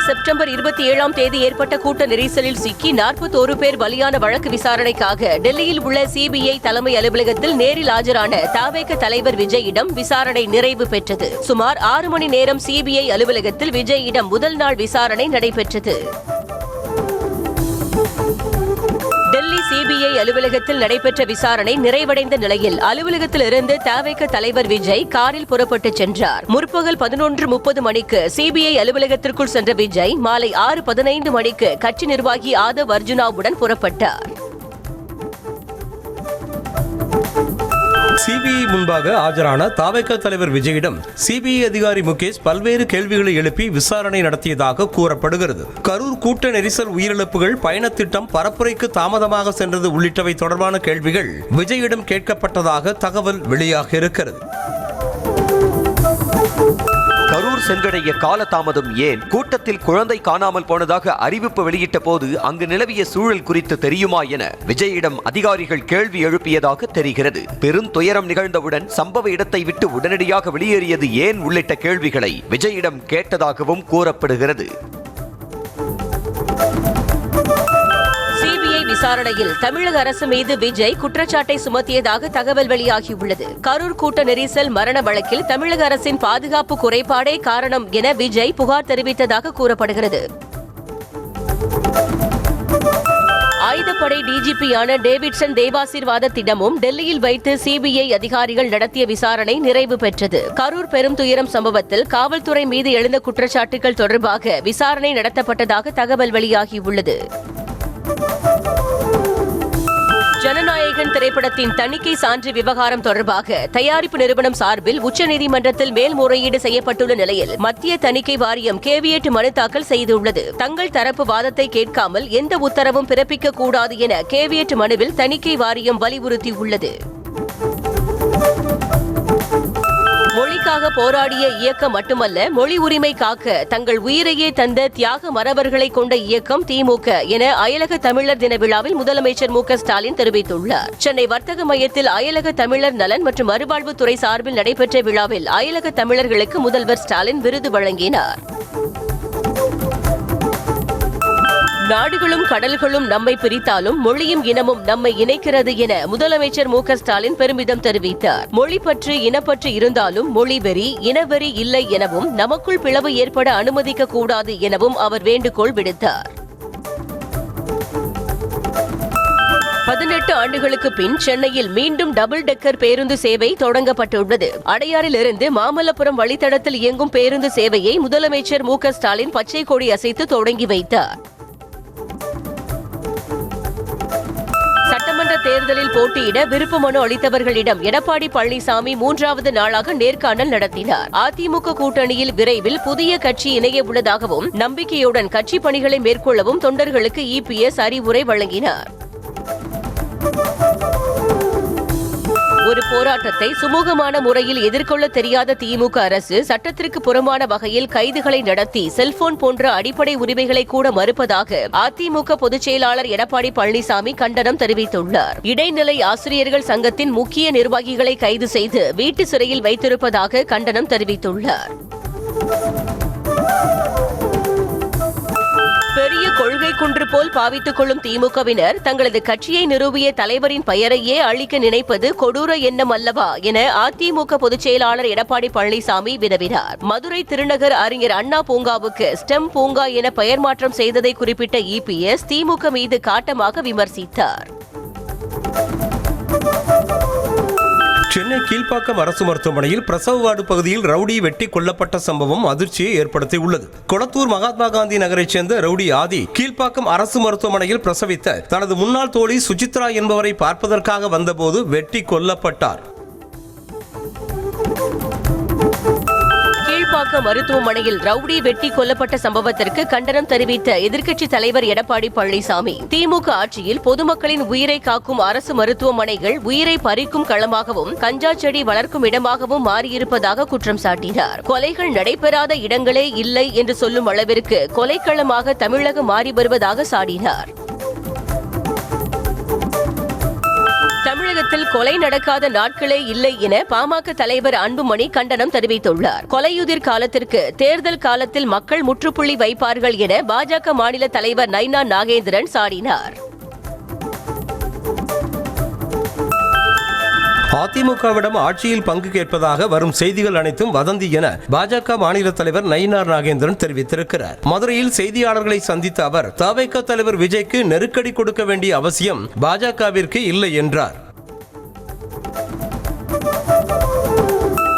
September 27 ஏற்பட்ட கூட்ட நெரிசலில் சிக்கி 41 பேர் பலியான வழக்கு விசாரணைக்காக டெல்லியில் உள்ள சிபிஐ தலைமை அலுவலகத்தில் நேரில் ஆஜரான தவேக தலைவர் விஜயிடம் விசாரணை நிறைவு பெற்றது. சுமார் 6 மணி நேரம் சிபிஐ அலுவலகத்தில் விஜயிடம் முதல் நாள் விசாரணை நடைபெற்றது. டெல்லி சிபிஐ அலுவலகத்தில் நடைபெற்ற விசாரணை நிறைவடைந்த நிலையில் அலுவலகத்தில் இருந்து தவேக தலைவர் விஜய் காரில் புறப்பட்டுச் சென்றார். முற்பகல் 11:30 மணிக்கு சிபிஐ அலுவலகத்திற்குள் சென்ற விஜய் மாலை 6:15 மணிக்கு கட்சி நிர்வாகி ஆதவ் அர்ஜுனாவுடன் புறப்பட்டார். சிபிஐ முன்பாக ஆஜரான தவேக தலைவர் விஜயிடம் சிபிஐ அதிகாரி முகேஷ் பல்வேறு கேள்விகளை எழுப்பி விசாரணை நடத்தியதாக கூறப்படுகிறது. கரூர் கூட்ட நெரிசல் உயிரிழப்புகள், பயணத்திட்டம், பரப்புரைக்கு தாமதமாக சென்றது உள்ளிட்டவை தொடர்பான கேள்விகள் விஜயிடம் கேட்கப்பட்டதாக தகவல் வெளியாக இருக்கிறது. கரூர் சென்றடைய காலதாமதம் ஏன்? கூட்டத்தில் குழந்தை காணாமல் போனதாக அறிவிப்பு வெளியிட்ட போது அங்கு நிலவிய சூழல் குறித்து தெரியுமா என விஜயிடம் அதிகாரிகள் கேள்வி எழுப்பியதாக தெரிகிறது. பெருந்துயரம் நிகழ்ந்தவுடன் சம்பவ இடத்தை விட்டு உடனடியாக வெளியேறியது ஏன் உள்ளிட்ட கேள்விகளை விஜயிடம் கேட்டதாகவும் கூறப்படுகிறது. விசாரணையில் தமிழக அரசு மீது விஜய் குற்றச்சாட்டை சுமத்தியதாக தகவல் வெளியாகியுள்ளது. கரூர் கூட்ட நெரிசல் மரண வழக்கில் தமிழக அரசின் பாதுகாப்பு குறைபாடே காரணம் என விஜய் புகார் தெரிவித்ததாக கூறப்படுகிறது. ஆயுதப்படை டிஜிபியான டேவிட்சன் தேவாசீர்வாதத்திடமும் டெல்லியில் வைத்து சிபிஐ அதிகாரிகள் நடத்திய விசாரணை நிறைவு பெற்றது. கரூர் பெரும் துயரம் சம்பவத்தில் காவல்துறை மீது எழுந்த குற்றச்சாட்டுகள் தொடர்பாக விசாரணை நடத்தப்பட்டதாக தகவல் வெளியாகியுள்ளது. ஜனநாயகன் திரைப்படத்தின் தணிக்கை சான்று விவகாரம் தொடர்பாக தயாரிப்பு நிறுவனம் சார்பில் உச்சநீதிமன்றத்தில் மேல்முறையீடு செய்யப்பட்டுள்ள நிலையில் மத்திய தணிக்கை வாரியம் கேவியட் மனு தாக்கல் செய்துள்ளது. தங்கள் தரப்பு வாதத்தை கேட்காமல் எந்த உத்தரவும் பிறப்பிக்க கூடாது என கேவியட் மனுவில் தணிக்கை வாரியம் வலியுறுத்தியுள்ளது. மொழிக்காக போராடிய இயக்கம் மட்டுமல்ல, மொழி உரிமை காக்க தங்கள் உயிரையே தந்த தியாக மறவர்களை கொண்ட இயக்கம் திமுக என அயலக தமிழர் தின விழாவில் முதலமைச்சர் மு.க.ஸ்டாலின் தெரிவித்துள்ளார். சென்னை வர்த்தக மையத்தில் அயலக தமிழர் நலன் மற்றும் மறுவாழ்வுத்துறை சார்பில் நடைபெற்ற விழாவில் அயலக தமிழர்களுக்கு முதல்வர் ஸ்டாலின் விருது வழங்கினார். நாடுகளும் கடல்களும் நம்மை பிரித்தாலும் மொழியும் இனமும் நம்மை இணைக்கிறது என முதலமைச்சர் மு.க.ஸ்டாலின் பெருமிதம் தெரிவித்தார். மொழி பற்று, இனப்பற்று இருந்தாலும் மொழி வெறி, இனவெறி இல்லை எனவும் நமக்குள் பிளவு ஏற்பட அனுமதிக்க கூடாது எனவும் அவர் வேண்டுகோள் விடுத்தார். 18 ஆண்டுகளுக்கு பின் சென்னையில் மீண்டும் டபுள் டெக்கர் பேருந்து சேவை தொடங்கப்பட்டுள்ளது. அடையாறில் இருந்து மாமல்லபுரம் வழித்தடத்தில் இயங்கும் பேருந்து சேவையை முதலமைச்சர் மு.க.ஸ்டாலின் பச்சை கொடி அசைத்து தொடங்கி வைத்தார். சட்டமன்ற தேர்தலில் போட்டியிட விருப்ப மனு அளித்தவர்களிடம் எடப்பாடி பழனிசாமி 3வது நாளாக நேர்காணல் நடத்தினார். அதிமுக கூட்டணியில் விரைவில் புதிய கட்சி இணைய உள்ளதாகவும் நம்பிக்கையுடன் கட்சி பணிகளை மேற்கொள்ளவும் தொண்டர்களுக்கு இபிஎஸ் அறிவுரை வழங்கினார். ஒரு போராட்டத்தை சுமூகமான முறையில் எதிர்கொள்ள தெரியாத திமுக அரசு சட்டத்திற்கு புறம்பான வகையில் கைதுகளை நடத்தி செல்போன் போன்ற அடிப்படை உரிமைகளை கூட மறுப்பதாக அதிமுக பொதுச் செயலாளர் எடப்பாடி பழனிசாமி கண்டனம் தெரிவித்துள்ளார். இடைநிலை ஆசிரியர்கள் சங்கத்தின் முக்கிய நிர்வாகிகளை கைது செய்து வீட்டு சிறையில் வைத்திருப்பதாக கண்டனம் தெரிவித்துள்ளார். பெரிய கொள்கை குன்று போல் பாவித்துக் கொள்ளும் திமுகவினர் தங்களது கட்சியை நிறுவிய தலைவரின் பெயரையே அழிக்க நினைப்பது கொடூர எண்ணம் அல்லவா என அதிமுக பொதுச் செயலாளர் எடப்பாடி பழனிசாமி வினவினார். மதுரை திருநகர் அறிஞர் அண்ணா பூங்காவுக்கு ஸ்டெம் பூங்கா என பெயர் மாற்றம் செய்ததை குறிப்பிட்ட இபிஎஸ் திமுக மீது காட்டமாக விமர்சித்தார். சென்னை கீழ்ப்பாக்கம் அரசு மருத்துவமனையில் பிரசவ வார்டு பகுதியில் ரவுடி வெட்டி கொல்லப்பட்ட சம்பவம் அதிர்ச்சியை ஏற்படுத்தியுள்ளது. கொளத்தூர் மகாத்மா காந்தி நகரைச் சேர்ந்த ரவுடி ஆதி கீழ்ப்பாக்கம் அரசு மருத்துவமனையில் பிரசவித்த தனது முன்னாள் தோழி சுசித்ரா என்பவரை பார்ப்பதற்காக வந்தபோது வெட்டி கொல்லப்பட்டார். கீழ்ப்பாக்கம் மருத்துவமனையில் ரவுடி வெட்டி கொல்லப்பட்ட சம்பவத்திற்கு கண்டனம் தெரிவித்த எதிர்க்கட்சித் தலைவர் எடப்பாடி பழனிசாமி, திமுக ஆட்சியில் பொதுமக்களின் உயிரை காக்கும் அரசு மருத்துவமனைகள் உயிரை பறிக்கும் களமாகவும் கஞ்சா செடி வளர்க்கும் இடமாகவும் மாறியிருப்பதாக குற்றம் சாட்டினார். கொலைகள் நடைபெறாத இடங்களே இல்லை என்று சொல்லும் அளவிற்கு கொலைக்களமாக தமிழகம் மாறி வருவதாக சாடினார். தமிழகத்தில் கொலை நடக்காத நாட்களே இல்லை என பாமக தலைவர் அன்புமணி கண்டனம் தெரிவித்துள்ளார். கொலையுதிர் காலத்திற்கு தேர்தல் காலத்தில் மக்கள் முற்றுப்புள்ளி வைப்பார்கள் என பாஜக மாநில தலைவர் நைனா நாகேந்திரன் சாடினார். அதிமுகவிடம் ஆட்சியில் பங்கு கேட்பதாக வரும் செய்திகள் அனைத்தும் வதந்தி என பாஜக மாநில தலைவர் நயினார் நாகேந்திரன் தெரிவித்திருக்கிறார். மதுரையில் செய்தியாளர்களை சந்தித்த அவர் தவிக தலைவர் விஜய்க்கு நெருக்கடி கொடுக்க வேண்டிய அவசியம் பாஜகவிற்கு இல்லை என்றார்.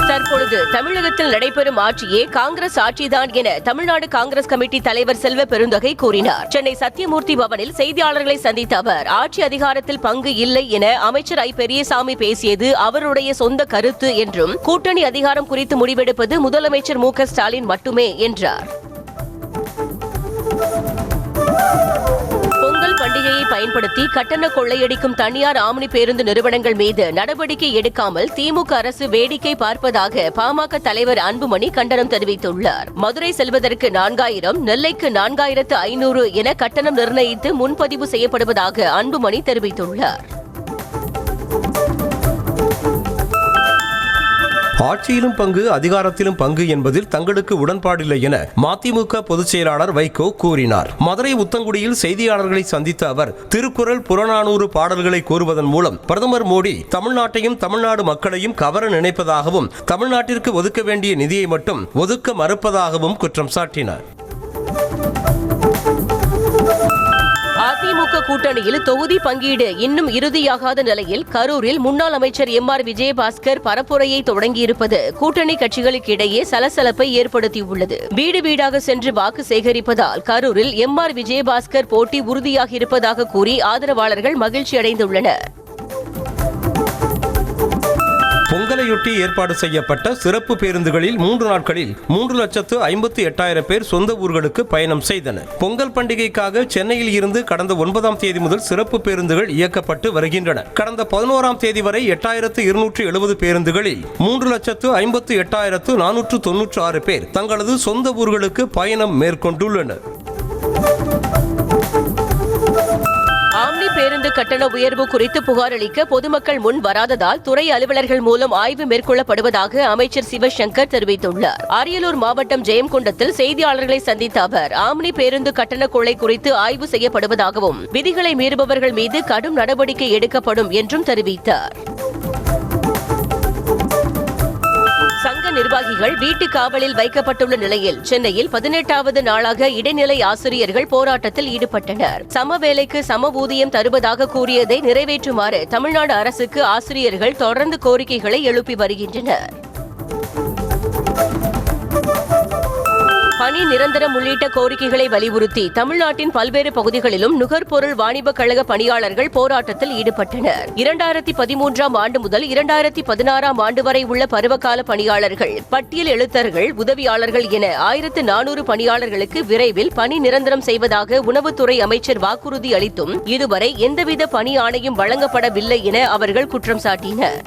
தற்பொழுது தமிழகத்தில் நடைபெறும் ஆட்சியே காங்கிரஸ் ஆட்சிதான் என தமிழ்நாடு காங்கிரஸ் கமிட்டி தலைவர் செல்வ பெருந்தகை கூறினார். சென்னை சத்தியமூர்த்தி பவனில் செய்தியாளர்களை சந்தித்த அவர் ஆட்சி அதிகாரத்தில் பங்கு இல்லை என அமைச்சர் ஐ பெரியசாமி பேசியது அவருடைய சொந்த கருத்து என்றும் கூட்டணி அதிகாரம் குறித்து முடிவெடுப்பது முதலமைச்சர் மு க ஸ்டாலின் மட்டுமே என்றார். பொங்கல் பண்டிகையை பயன்படுத்தி கட்டண கொள்ளையடிக்கும் தனியார் ஆம்னி பேருந்து நிறுவனங்கள் மீது நடவடிக்கை எடுக்காமல் திமுக அரசு வேடிக்கை பார்ப்பதாக பாமக தலைவர் அன்புமணி கண்டனம் தெரிவித்துள்ளார். மதுரை செல்வதற்கு 4000, நெல்லைக்கு 4500 என கட்டணம் நிர்ணயித்து முன்பதிவு செய்யப்படுவதாக அன்புமணி தெரிவித்துள்ளார். ஆட்சியிலும் பங்கு அதிகாரத்திலும் பங்கு என்பதில் தங்களுக்கு உடன்பாடில்லை என மதிமுக பொதுச் செயலாளர் வைகோ கூறினார். மதுரை உத்தங்குடியில் செய்தியாளர்களை சந்தித்த அவர் திருக்குறள் புறநானூறு பாடல்களை கூறுவதன் மூலம் பிரதமர் மோடி தமிழ்நாட்டையும் தமிழ்நாடு மக்களையும் கவர நினைப்பதாகவும் தமிழ்நாட்டிற்கு ஒதுக்க வேண்டிய நிதியை மட்டும் ஒதுக்க மறுப்பதாகவும் குற்றம் சாட்டினார். அதிமுக கூட்டணியில் தொகுதி பங்கீடு இன்னும் இறுதியாகாத நிலையில் கரூரில் முன்னாள் அமைச்சர் எம்.ஆர். விஜயபாஸ்கர் பரப்புரையை தொடங்கியிருப்பது கூட்டணி கட்சிகளுக்கிடையே சலசலப்பை ஏற்படுத்தியுள்ளது. வீடு வீடாக சென்று வாக்கு சேகரிப்பதால் கரூரில் எம்.ஆர். விஜயபாஸ்கர் போட்டி உறுதியாக இருப்பதாக கூறி ஆதரவாளர்கள் மகிழ்ச்சி அடைந்துள்ளனர். பொங்கலையொட்டி ஏற்பாடு செய்யப்பட்ட சிறப்பு பேருந்துகளில் 3 நாட்களில் 3,58,000 பேர் சொந்த ஊர்களுக்கு பயணம் செய்தனர். பொங்கல் பண்டிகைக்காக சென்னையில் இருந்து கடந்த 9ஆம் தேதி முதல் சிறப்பு பேருந்துகள் இயக்கப்பட்டு வருகின்றன. கடந்த 11ஆம் தேதி வரை 8,270 பேருந்துகளில் 3,58,496 பேர் தங்களது சொந்த ஊர்களுக்கு பயணம் மேற்கொண்டுள்ளனர். ஆம்னி பேருந்து கட்டண உயர்வு குறித்து புகார் அளிக்க பொதுமக்கள் முன் வராததால் துறை அலுவலர்கள் மூலம் ஆய்வு மேற்கொள்ளப்படுவதாக அமைச்சர் சிவசங்கர் தெரிவித்துள்ளார். அரியலூர் மாவட்டம் ஜெயங்கொண்டத்தில் செய்தியாளர்களை சந்தித்த அவர் ஆம்னி பேருந்து கட்டண கொள்ளை குறித்து ஆய்வு செய்யப்படுவதாகவும் விதிகளை மீறுபவர்கள் மீது கடும் நடவடிக்கை எடுக்கப்படும் என்றும் தெரிவித்தார். சங்க நிர்வாகிகள் வீட்டு காவலில் வைக்கப்பட்டுள்ள நிலையில் சென்னையில் 18வது நாளாக இடைநிலை ஆசிரியர்கள் போராட்டத்தில் ஈடுபட்டனர். சம வேலைக்கு சம ஊதியம் தருவதாக கூறியதை நிறைவேற்றுமாறு தமிழ்நாடு அரசுக்கு ஆசிரியர்கள் தொடர்ந்து கோரிக்கைகளை எழுப்பி வருகின்றனர். பணி நிரந்தரம் உள்ளிட்ட கோரிக்கைகளை வலியுறுத்தி தமிழ்நாட்டின் பல்வேறு பகுதிகளிலும் நுகர்பொருள் வாணிப கழக பணியாளர்கள் போராட்டத்தில் ஈடுபட்டனர். 2013ஆம் ஆண்டு முதல் 2016ஆம் ஆண்டு வரை உள்ள பருவகால பணியாளர்கள், பட்டியல் எழுத்தர்கள், உதவியாளர்கள் என 1400 பணியாளர்களுக்கு விரைவில் பணி நிரந்தரம் செய்வதாக உணவுத்துறை அமைச்சர் வாக்குறுதி அளித்தும் இதுவரை எந்தவித பணி ஆணையும் வழங்கப்படவில்லை என அவர்கள் குற்றம் சாட்டினர்.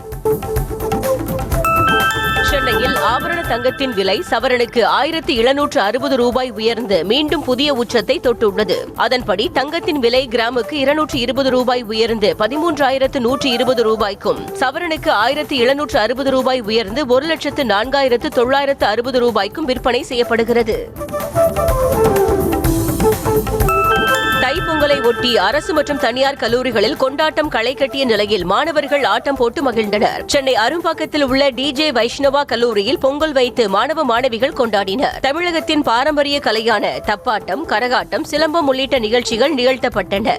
சென்னையில் ஆபரண தங்கத்தின் விலை சவரனுக்கு 1,760 ரூபாய் உயர்ந்து மீண்டும் புதிய உச்சத்தை தொட்டுள்ளது. அதன்படி தங்கத்தின் விலை கிராமுக்கு 220 ரூபாய் உயர்ந்து 13,120 ரூபாய்க்கும், சவரனுக்கு 1,760 ரூபாய் உயர்ந்து 1,04,960 ரூபாய்க்கும் விற்பனை செய்யப்படுகிறது. தைப்பொங்கலை ஒட்டி அரசு மற்றும் தனியார் கல்லூரிகளில் கொண்டாட்டம் களை கட்டிய நிலையில் மாணவர்கள் ஆட்டம் போட்டு மகிழ்ந்தனர். சென்னை அரும்பாக்கத்தில் உள்ள DJ வைஷ்ணவா கல்லூரியில் பொங்கல் வைத்து மாணவ மாணவிகள் கொண்டாடினர். தமிழகத்தின் பாரம்பரிய கலையான தப்பாட்டம், கரகாட்டம், சிலம்பம் உள்ளிட்ட நிகழ்ச்சிகள் நிகழ்த்தப்பட்டன.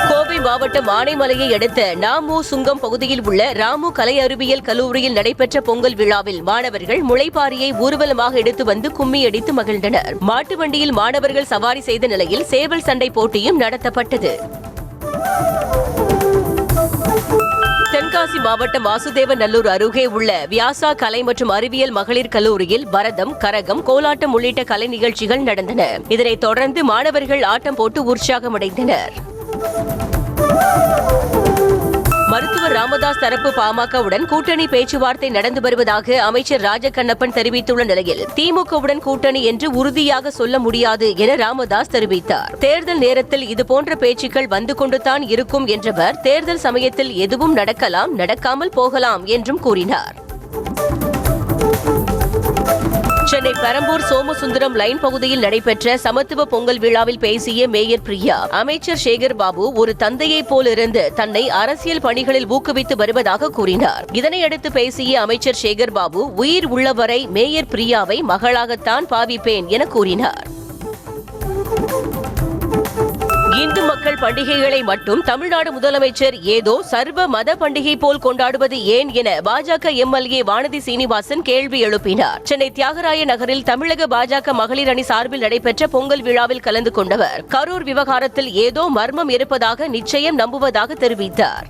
கோவை மாவட்டம் ஆனைமலையை அடுத்த நாமு சுங்கம் பகுதியில் உள்ள ராமு கலை அறிவியல் கல்லூரியில் நடைபெற்ற பொங்கல் விழாவில் மாணவர்கள் முளைப்பாரியை ஊர்வலமாக எடுத்து வந்து கும்மி அடித்து மகிழ்ந்தனர். மாட்டு வண்டியில் மாணவர்கள் சவாரி செய்த நிலையில் சேவல் சண்டை போட்டியும் நடத்தப்பட்டது. தென்காசி மாவட்டம் வாசுதேவநல்லூர் அருகே உள்ள வியாசா கலை மற்றும் அறிவியல் மகளிர் கல்லூரியில் பரதம், கரகம், கோலாட்டம் உள்ளிட்ட கலை நிகழ்ச்சிகள் நடந்தன. இதனைத் தொடர்ந்து மாணவர்கள் ஆட்டம் போட்டு உற்சாகமடைந்தனர். மருத்துவர் ராமதாஸ் தரப்பு பாமகவுடன் கூட்டணி பேச்சுவார்த்தை நடந்து வருவதாக அமைச்சர் ராஜகண்ணப்பன் தெரிவித்துள்ள நிலையில் திமுகவுடன் கூட்டணி என்று உறுதியாக சொல்ல முடியாது என ராமதாஸ் தெரிவித்தார். தேர்தல் நேரத்தில் இதுபோன்ற பேச்சுக்கள் வந்து கொண்டுதான் இருக்கும் என்றவர் தேர்தல் சமயத்தில் எதுவும் நடக்கலாம், நடக்காமல் போகலாம் என்றும் கூறினார். சென்னை பெரம்பூர் சோமசுந்தரம் லைன் பகுதியில் நடைபெற்ற சமத்துவ பொங்கல் விழாவில் பேசிய மேயர் பிரியா, அமைச்சர் சேகர் பாபு ஒரு தந்தையைப் போலிருந்து தன்னை அரசியல் பணிகளில் ஊக்குவித்து வருவதாக கூறினார். இதனையடுத்து பேசிய அமைச்சர் சேகர் பாபு, உயிர் உள்ளவரை மேயர் பிரியாவை மகளாகத்தான் பாவிப்பேன் என கூறினார். இந்து மக்கள் பண்டிகைகளை மட்டும் தமிழ்நாடு முதலமைச்சர் ஏதோ சர்வ மத பண்டிகை போல் கொண்டாடுவது ஏன் என பாஜக எம்எல்ஏ வானதி சீனிவாசன் கேள்வி எழுப்பினார். சென்னை தியாகராய நகரில் தமிழக பாஜக மகளிர் அணி சார்பில் நடைபெற்ற பொங்கல் விழாவில் கலந்து கொண்டவர் கரூர் விவகாரத்தில் ஏதோ மர்மம் இருப்பதாக நிச்சயம் நம்புவதாக தெரிவித்தார்.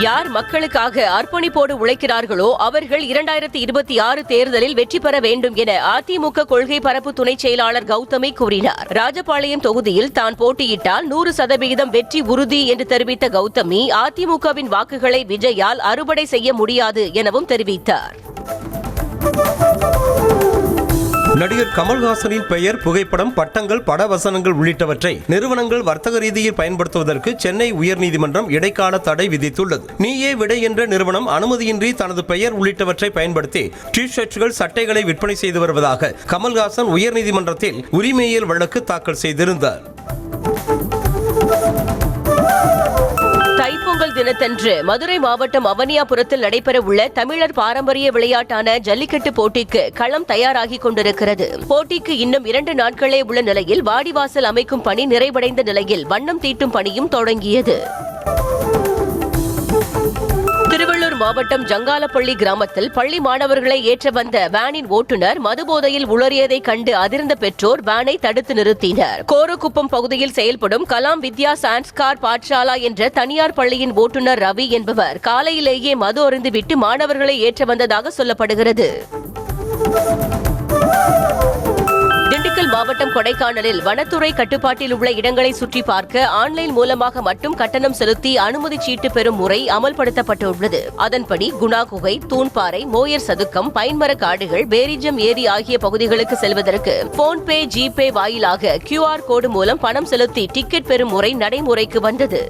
யார் மக்களுக்காக அர்ப்பணிப்போடு உழைக்கிறார்களோ அவர்கள் 2026 தேர்தலில் வெற்றி பெற வேண்டும் என அதிமுக கொள்கை பரப்பு துணை செயலாளர் கௌதமி கூறினார். ராஜபாளையம் தொகுதியில் தான் போட்டியிட்டால் 100% வெற்றி உறுதி என்று தெரிவித்த கௌதமி, அதிமுகவின் வாக்குகளை விஜயால் அறுவடை செய்ய முடியாது எனவும் தெரிவித்தார். நடிகர் கமல்ஹாசனின் பெயர், புகைப்படம், பட்டங்கள், படவசனங்கள் உள்ளிட்டவற்றை நிறுவனங்கள் வர்த்தக ரீதியில் பயன்படுத்துவதற்கு சென்னை உயர்நீதிமன்றம் இடைக்கால தடை விதித்துள்ளது. நீயே விடை என்ற நிறுவனம் அனுமதியின்றி தனது பெயர் உள்ளிட்டவற்றை பயன்படுத்தி டி ஷர்ட்டுகள், சட்டைகளை விற்பனை செய்து வருவதாக கமல்ஹாசன் உயர்நீதிமன்றத்தில் உரிமையியல் வழக்கு தாக்கல் செய்திருந்தார். தைப்பொங்கல் தினத்தன்று மதுரை மாவட்டம் அவனியாபுரத்தில் நடைபெறவுள்ள தமிழர் பாரம்பரிய விளையாட்டான ஜல்லிக்கட்டு போட்டிக்கு களம் தயாராகிக் கொண்டிருக்கிறது. போட்டிக்கு இன்னும் 2 நாட்களே உள்ள நிலையில் வாடிவாசல் அமைக்கும் பணி நிறைவடைந்த நிலையில் வண்ணம் தீட்டும் பணியும் தொடங்கியது. திருவள்ளூர் மாவட்டம் ஜங்காலப்பள்ளி கிராமத்தில் பள்ளி மாணவர்களை ஏற்ற வந்த வேனின் ஓட்டுநர் மதுபோதையில் உளறியதை கண்டு அதிர்ந்த பெற்றோர் வேனை தடுத்து நிறுத்தினர். கோரக்குப்பம் பகுதியில் செயல்படும் கலாம் வித்யா சான்ஸ்கார் பாட்சாலா என்ற தனியார் பள்ளியின் ஓட்டுநர் ரவி என்பவர் காலையிலேயே மது அருந்துவிட்டு மாணவர்களை ஏற்ற வந்ததாக சொல்லப்படுகிறது. திண்டுக்கல் மாவட்டம் கொடைக்கானலில் வனத்துறை கட்டுப்பாட்டில் உள்ள இடங்களை சுற்றி பார்க்க ஆன்லைன் மூலமாக மட்டும் கட்டணம் செலுத்தி அனுமதி சீட்டு பெறும் முறை அமல்படுத்தப்பட்டுள்ளது. அதன்படி குணா குகை, தூண்பாறை, மோயர் சதுக்கம், பைன்மர காடுகள், பேரிஜம் ஏரி ஆகிய பகுதிகளுக்கு செல்வதற்கு போன்பே, ஜிபே வாயிலாக QR கோடு மூலம் பணம் செலுத்தி டிக்கெட் பெறும் முறை நடைமுறைக்கு வந்தது.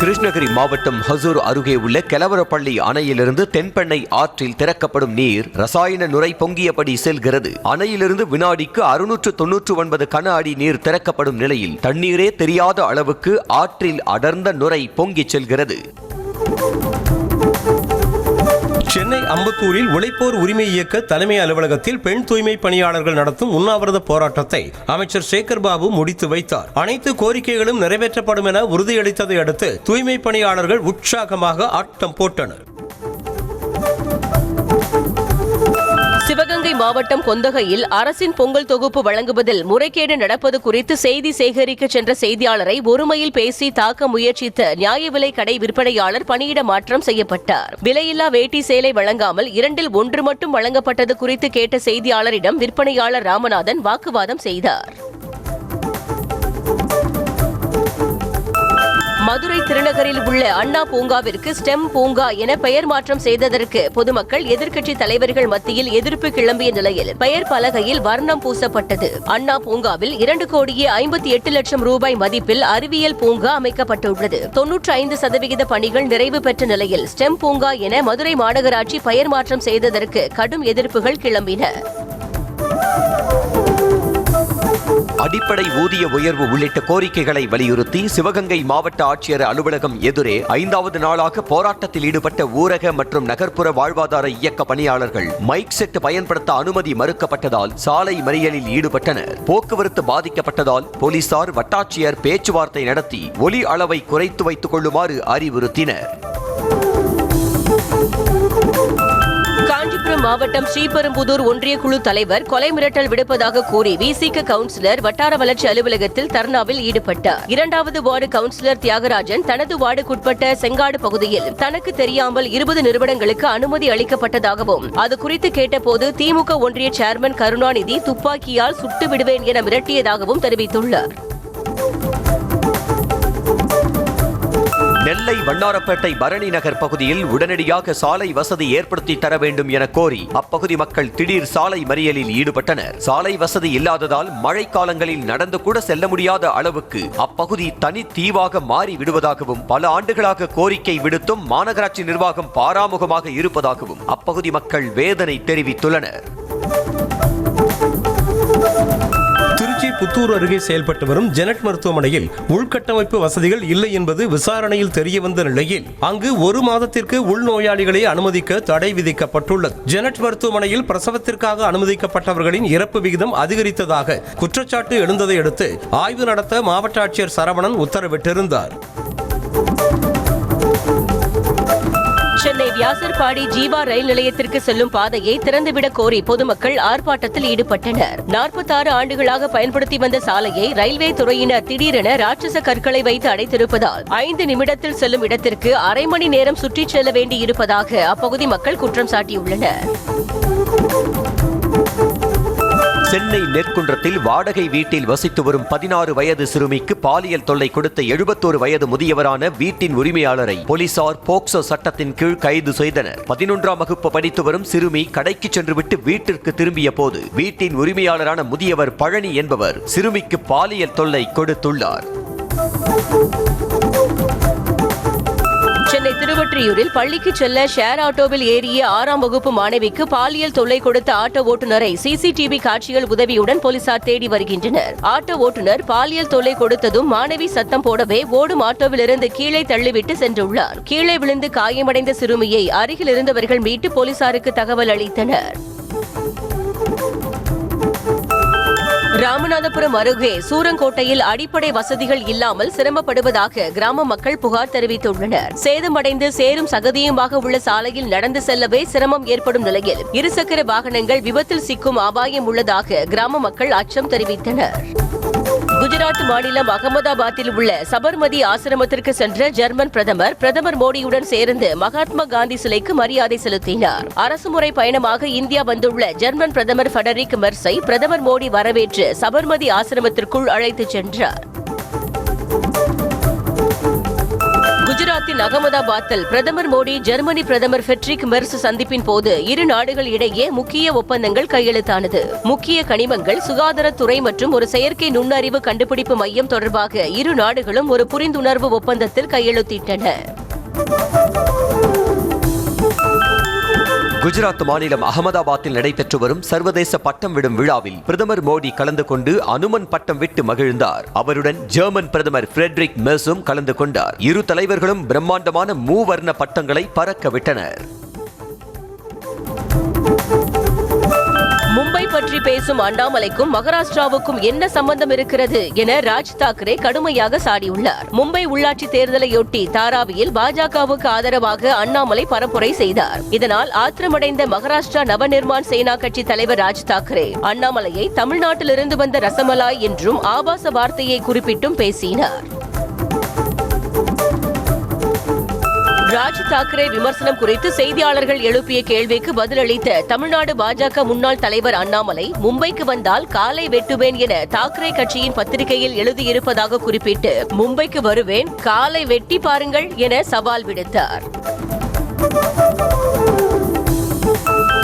கிருஷ்ணகிரி மாவட்டம் ஹசூர் அருகே உள்ள கெலவரப்பள்ளி அணையிலிருந்து தென்பெண்ணை ஆற்றில் திறக்கப்படும் நீர் ரசாயன நுரை பொங்கியபடி செல்கிறது. அணையிலிருந்து வினாடிக்கு 699 கன அடி நீர் திறக்கப்படும் நிலையில் தண்ணீரே தெரியாத அளவுக்கு ஆற்றில் அடர்ந்த நுரை பொங்கிச் செல்கிறது. சென்னை அம்பத்தூரில் உழைப்போர் உரிமை இயக்க தலைமை அலுவலகத்தில் பெண் தூய்மை பணியாளர்கள் நடத்தும் உண்ணாவிரத போராட்டத்தை அமைச்சர் சேகர் பாபு முடித்து வைத்தார். அனைத்து கோரிக்கைகளும் நிறைவேற்றப்படும் என உறுதியளித்ததை அடுத்து தூய்மை பணியாளர்கள் உற்சாகமாக ஆட்டம் போட்டனர். சிவகங்கை மாவட்டம் கொந்தகையில் அரசின் பொங்கல் தொகுப்பு வழங்குவதில் முறைகேடு நடப்பது குறித்து செய்தி சேகரிக்க சென்ற செய்தியாளரை ஒருமையில் பேசி தாக்க முயற்சித்த நியாய விலை கடை விற்பனையாளர் பணியிட மாற்றம் செய்யப்பட்டார். விலையில்லா வேட்டி சேலை வழங்காமல் 2இல் 1 மட்டும் வழங்கப்பட்டது குறித்து கேட்ட செய்தியாளரிடம் விற்பனையாளர் ராமநாதன் வாக்குவாதம் செய்தார். மதுரை திருநகரில் உள்ள அண்ணா பூங்காவிற்கு ஸ்டெம் பூங்கா என பெயர் மாற்றம் செய்ததற்கு பொதுமக்கள், எதிர்க்கட்சி தலைவர்கள் மத்தியில் எதிர்ப்பு கிளம்பிய நிலையில் பெயர் பலகையில் வர்ணம் பூசப்பட்டது. அண்ணா பூங்காவில் 2,58,00,000 ரூபாய் மதிப்பில் அறிவியல் பூங்கா அமைக்கப்பட்டுள்ளது. 95% பணிகள் நிறைவு பெற்ற நிலையில் ஸ்டெம் பூங்கா என மதுரை மாநகராட்சி பெயர் மாற்றம் செய்ததற்கு கடும் எதிர்ப்புகள் கிளம்பின. அடிப்படை ஊதிய உயர்வு உள்ளிட்ட கோரிக்கைகளை வலியுறுத்தி சிவகங்கை மாவட்ட ஆட்சியர் அலுவலகம் எதிரே 5வது நாளாக போராட்டத்தில் ஈடுபட்ட ஊரக மற்றும் நகர்ப்புற வாழ்வாதார இயக்க பணியாளர்கள் மைக் செட் பயன்படுத்த அனுமதி மறுக்கப்பட்டதால் சாலை மறியலில் ஈடுபட்டனர். போக்குவரத்து பாதிக்கப்பட்டதால் போலீசார் வட்டாட்சியர் பேச்சுவார்த்தை நடத்தி ஒலி அளவை குறைத்து வைத்துக் கொள்ளுமாறு அறிவுறுத்தினர். ராமநாதபுரம் மாவட்டம் ஸ்ரீபெரும்புதூர் ஒன்றிய குழு தலைவர் கொலை மிரட்டல் விடுப்பதாக கூறி விசிக கவுன்சிலர் வட்டார வளர்ச்சி அலுவலகத்தில் தர்ணாவில் ஈடுபட்டார். 2வது வார்டு கவுன்சிலர் தியாகராஜன் தனது வார்டுக்குட்பட்ட செங்காடு பகுதியில் தனக்கு தெரியாமல் 20 நிறுவனங்களுக்கு அனுமதி அளிக்கப்பட்டதாகவும் அது குறித்து கேட்டபோது திமுக ஒன்றிய சேர்மன் கருணாநிதி துப்பாக்கியால் சுட்டு விடுவேன் என மிரட்டியதாகவும் தெரிவித்துள்ளார். நெல்லை வண்ணாரப்பேட்டை பரணி நகர் பகுதியில் உடனடியாக சாலை வசதி ஏற்படுத்தி தர வேண்டும் என கோரி அப்பகுதி மக்கள் திடீர் சாலை மறியலில் ஈடுபட்டனர். சாலை வசதி இல்லாததால் மழைக்காலங்களில் நடந்து கூட செல்ல முடியாத அளவுக்கு அப்பகுதி தனி தீவாக மாறி விடுவதாகவும் பல ஆண்டுகளாக கோரிக்கை விடுத்தும் மாநகராட்சி நிர்வாகம் பாராமுகமாக இருப்பதாகவும் அப்பகுதி மக்கள் வேதனை தெரிவித்துள்ளனர். திருச்சி புத்தூர் அருகே செயல்பட்டு வரும் ஜெனட் மருத்துவமனையில் உள்கட்டமைப்பு வசதிகள் இல்லை என்பது விசாரணையில் தெரியவந்த நிலையில் அங்கு 1 மாதத்திற்கு உள்நோயாளிகளை அனுமதிக்க தடை விதிக்கப்பட்டுள்ளது. ஜெனட் மருத்துவமனையில் பிரசவத்திற்காக அனுமதிக்கப்பட்டவர்களின் இறப்பு விகிதம் அதிகரித்ததாக குற்றச்சாட்டு எழுந்ததை அடுத்து ஆய்வு நடத்த மாவட்ட ஆட்சியர் சரவணன் உத்தரவிட்டிருந்தார். சென்னை வியாசர்பாடி ஜீவா ரயில் நிலையத்திற்கு செல்லும் பாதையை திறந்துவிடக் கோரி பொதுமக்கள் ஆர்ப்பாட்டத்தில் ஈடுபட்டனர். 46 ஆண்டுகளாக பயன்படுத்தி வந்த சாலையை ரயில்வே துறையினர் திடீரென ராட்சச கற்களை வைத்து அடைத்திருப்பதால் 5 நிமிடத்தில் செல்லும் இடத்திற்கு அரை மணி நேரம் சுற்றிச் செல்ல வேண்டியிருப்பதாக அப்பகுதி மக்கள் குற்றம் சாட்டியுள்ளனர். சென்னை நெற்குன்றத்தில் வாடகை வீட்டில் வசித்து வரும் 16 வயது சிறுமிக்கு பாலியல் தொல்லை கொடுத்த 71 வயது முதியவரான வீட்டின் உரிமையாளரை போலீசார் போக்சோ சட்டத்தின் கீழ் கைது செய்தனர். 11ஆம் வகுப்பு படித்து வரும் சிறுமி கடைக்கு சென்றுவிட்டு வீட்டிற்கு திரும்பிய போது வீட்டின் உரிமையாளரான முதியவர் பழனி என்பவர் சிறுமிக்கு பாலியல் தொல்லை கொடுத்துள்ளார். சென்னை திருவொற்றியூரில் பள்ளிக்கு செல்ல ஷேர் ஆட்டோவில் ஏறிய 6ஆம் வகுப்பு மாணவிக்கு பாலியல் தொல்லை கொடுத்த ஆட்டோ ஓட்டுநரை சிசிடிவி காட்சிகள் உதவியுடன் போலீசார் தேடி வருகின்றனர். ஆட்டோ ஓட்டுநர் பாலியல் தொல்லை கொடுத்ததும் மாணவி சத்தம் போடவே ஓடும் ஆட்டோவிலிருந்து கீழே தள்ளிவிட்டு சென்றுள்ளார். கீழே விழுந்து காயமடைந்த சிறுமியை அருகில் இருந்தவர்கள் மீட்டு போலீசாருக்கு தகவல் அளித்தனர். ராமநாதபுரம் அருகே சூரங்கோட்டையில் அடிப்படை வசதிகள் இல்லாமல் சிரமப்படுவதாக கிராம மக்கள் புகார் தெரிவித்துள்ளனர். சேதமடைந்து சேரும் சகதியுமாக உள்ள சாலையில் நடந்து செல்லவே சிரமம் ஏற்படும் நிலையில் இருசக்கர வாகனங்கள் விபத்தில் சிக்கும் அபாயம் உள்ளதாக கிராம மக்கள் அச்சம் தெரிவித்தனர். குஜராத் மாநிலம் அகமதாபாத்தில் உள்ள சபர்மதி ஆசிரமத்திற்கு சென்ற ஜெர்மன் பிரதமர் மோடியுடன் சேர்ந்து மகாத்மா காந்தி சிலைக்கு மரியாதை செலுத்தினார். அரசுமுறை பயணமாக இந்தியா வந்துள்ள ஜெர்மன் பிரதமர் ஃபெடரிக் மெர்ஸை பிரதமர் மோடி வரவேற்று சபர்மதி ஆசிரமத்திற்குள் அழைத்துச் சென்றார். குஜராத்தின் அகமதாபாத்தில் பிரதமர் மோடி ஜெர்மனி பிரதமர் ஃபெட்ரிக் மெர்ஸ் சந்திப்பின் போது இரு நாடுகள் இடையே முக்கிய ஒப்பந்தங்கள் கையெழுத்தானது. முக்கிய கனிமங்கள், சுகாதாரத்துறை மற்றும் ஒரு செயற்கை நுண்ணறிவு கண்டுபிடிப்பு மையம் தொடர்பாக இரு நாடுகளும் ஒரு புரிந்துணர்வு ஒப்பந்தத்தில் கையெழுத்திட்டன. குஜராத் மாநிலம் அகமதாபாத்தில் நடைபெற்று வரும் சர்வதேச பட்டம் விடும் விழாவில் பிரதமர் மோடி கலந்து கொண்டு அனுமன் பட்டம் விட்டு மகிழ்ந்தார். அவருடன் ஜெர்மன் பிரதமர் ஃபிரெட்ரிக் மெர்ஸும் கலந்து கொண்டார். இரு தலைவர்களும் பிரம்மாண்டமான மூவர்ண பட்டங்களை பறக்க விட்டனர். மும்பை பற்றி பேசும் அண்ணாமலைக்கும் மகாராஷ்டிராவுக்கும் என்ன சம்பந்தம் இருக்கிறது என ராஜ் தாக்கரே கடுமையாக சாடியுள்ளார். மும்பை உள்ளாட்சி தேர்தலையொட்டி தாராவியில் பாஜகவுக்கு ஆதரவாக அண்ணாமலை பரப்புரை செய்தார். இதனால் ஆத்திரமடைந்த மகாராஷ்டிரா நவநிர்மாண் சேனா கட்சி தலைவர் ராஜ் தாக்கரே அண்ணாமலையை தமிழ்நாட்டிலிருந்து வந்த ரசமலாய் என்றும் ஆபாச வார்த்தையை குறிப்பிட்டும் பேசினார். ராஜ் தாக்கரே விமர்சனம் குறித்து செய்தியாளர்கள் எழுப்பிய கேள்விக்கு பதிலளித்த தமிழ்நாடு பாஜக முன்னாள் தலைவர் அண்ணாமலை, மும்பைக்கு வந்தால் காலை வெட்டுவேன் என தாக்கரே கட்சியின் பத்திரிகையில் எழுதியிருப்பதாக குறிப்பிட்டு மும்பைக்கு வருவேன், காலை வெட்டி பாருங்கள் என சவால் விடுத்தார்.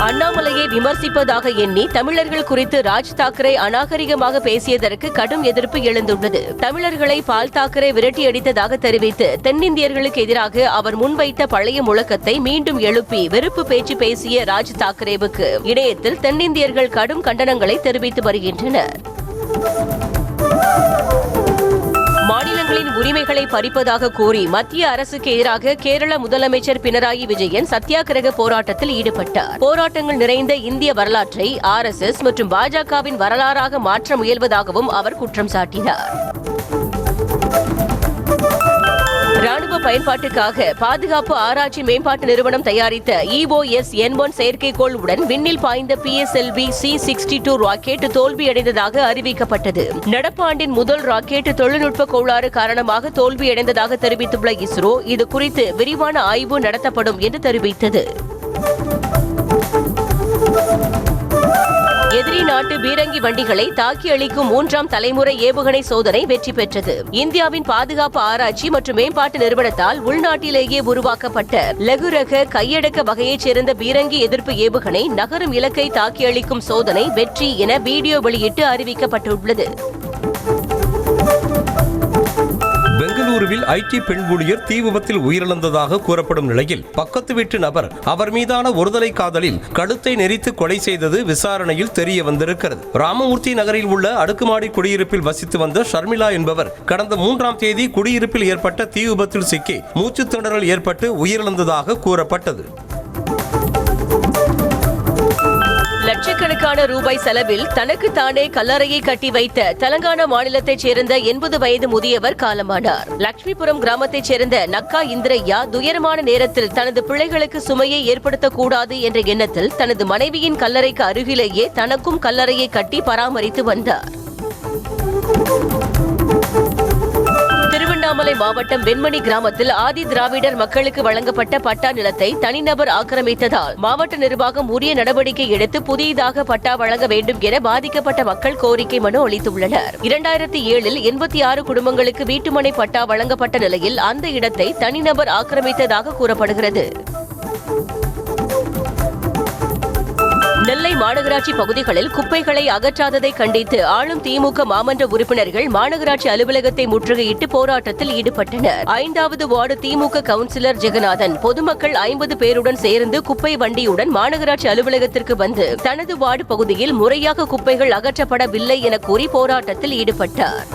அண்ணாமலையை விமர்சிப்பதாக எண்ணி தமிழர்கள் குறித்து ராஜ் தாக்கரே அநாகரிகமாக பேசியதற்கு கடும் எதிர்ப்பு எழுந்துள்ளது. தமிழர்களை பால் தாக்கரே விரட்டியடித்ததாக தெரிவித்து தென்னிந்தியர்களுக்கு எதிராக அவர் முன்வைத்த பழைய முழக்கத்தை மீண்டும் எழுப்பி வெறுப்பு பேச்சு பேசிய ராஜ் தாக்கரேவுக்கு இணையத்தில் தென்னிந்தியர்கள் கடும் கண்டனங்களை தெரிவித்து வருகின்றனர். மாநிலங்களின் உரிமைகளை பறிப்பதாக கூறி மத்திய அரசுக்கு எதிராக கேரள முதலமைச்சர் பினராயி விஜயன் சத்தியாகிரக போராட்டத்தில் ஈடுபட்டார். போராட்டங்கள் நிறைந்த இந்திய வரலாற்றை RSS மற்றும் பாஜகவின் வரலாறாக மாற்ற முயல்வதாகவும் அவர் குற்றம் சாட்டினார். ராணுவ பயன்பாட்டுக்காக பாதுகாப்பு ஆராய்ச்சி மேம்பாட்டு நிறுவனம் தயாரித்த EOS-N1 செயற்கைக்கோள் உடன் விண்ணில் பாய்ந்த PSLV C-62 ராக்கெட் தோல்வியடைந்ததாக அறிவிக்கப்பட்டது. நடப்பாண்டின் முதல் ராக்கெட் தொழில்நுட்ப கோளாறு காரணமாக தோல்வியடைந்ததாக தெரிவித்துள்ள இஸ்ரோ இது குறித்து விரிவான ஆய்வு நடத்தப்படும் என்று தெரிவித்தது. எதிரி நாட்டு பீரங்கி வண்டிகளை தாக்கி அளிக்கும் 3ஆம் தலைமுறை ஏவுகணை சோதனை வெற்றி பெற்றது. இந்தியாவின் பாதுகாப்பு ஆராய்ச்சி மற்றும் மேம்பாட்டு நிறுவனத்தால் உள்நாட்டிலேயே உருவாக்கப்பட்ட லகு ரக கையடக்க வகையைச் சேர்ந்த பீரங்கி எதிர்ப்பு ஏவுகணை நகரும் இலக்கை தாக்கி அளிக்கும் சோதனை வெற்றி என வீடியோ வெளியிட்டு அறிவிக்கப்பட்டுள்ளது. பெங்களூருவில் IT பெண் ஊழியர் தீ விபத்தில் உயிரிழந்ததாக கூறப்படும் நிலையில் பக்கத்து வீட்டு நபர் அவர் மீதான ஒருதலை காதலில் கழுத்தை நெரித்து கொலை செய்தது விசாரணையில் தெரிய வந்திருக்கிறது. ராமமூர்த்தி நகரில் உள்ள அடுக்குமாடி குடியிருப்பில் வசித்து வந்த ஷர்மிளா என்பவர் கடந்த 3ஆம் தேதி குடியிருப்பில் ஏற்பட்ட தீ விபத்தில் சிக்கி மூச்சுத் திணறல் ஏற்பட்டு உயிரிழந்ததாக கூறப்பட்டது. லட்சக்கணக்கான ரூபாய் செலவில் தனக்கு தானே கல்லறையை கட்டி வைத்த தெலங்கானா மாநிலத்தைச் சேர்ந்த 80 வயது முதியவர் காலமானார். லட்சுமிபுரம் கிராமத்தைச் சேர்ந்த நக்கா இந்திரையா துயரமான நேரத்தில் தனது பிள்ளைகளுக்கு சுமையை ஏற்படுத்தக்கூடாது என்ற எண்ணத்தில் தனது மனைவியின் கல்லறைக்கு அருகிலேயே தனக்கும் கல்லறையை கட்டி பராமரித்து வந்தார். திருவண்ணாமலை மாவட்டம் வெண்மணி கிராமத்தில் ஆதி திராவிடர் மக்களுக்கு வழங்கப்பட்ட பட்டா நிலத்தை தனிநபர் ஆக்கிரமித்ததால் மாவட்ட நிர்வாகம் உரிய நடவடிக்கை எடுத்து புதியதாக பட்டா வழங்க வேண்டும் என பாதிக்கப்பட்ட மக்கள் கோரிக்கை மனு அளித்துள்ளனர். 2007இல் 86 குடும்பங்களுக்கு வீட்டுமனை பட்டா வழங்கப்பட்ட நிலையில் அந்த இடத்தை தனிநபர் ஆக்கிரமித்ததாக கூறப்படுகிறது. நெல்லை மாநகராட்சி பகுதிகளில் குப்பைகளை அகற்றாததை கண்டித்து ஆளும் திமுக மாமன்ற உறுப்பினர்கள் மாநகராட்சி அலுவலகத்தை முற்றுகையிட்டு போராட்டத்தில் ஈடுபட்டனர். 5வது வார்டு திமுக கவுன்சிலர் ஜெகநாதன் பொதுமக்கள் 50 பேருடன் சேர்ந்து குப்பை வண்டியுடன் மாநகராட்சி அலுவலகத்திற்கு வந்து தனது வார்டு பகுதியில் முறையாக குப்பைகள் அகற்றப்படவில்லை என கூறி போராட்டத்தில் ஈடுபட்டார்.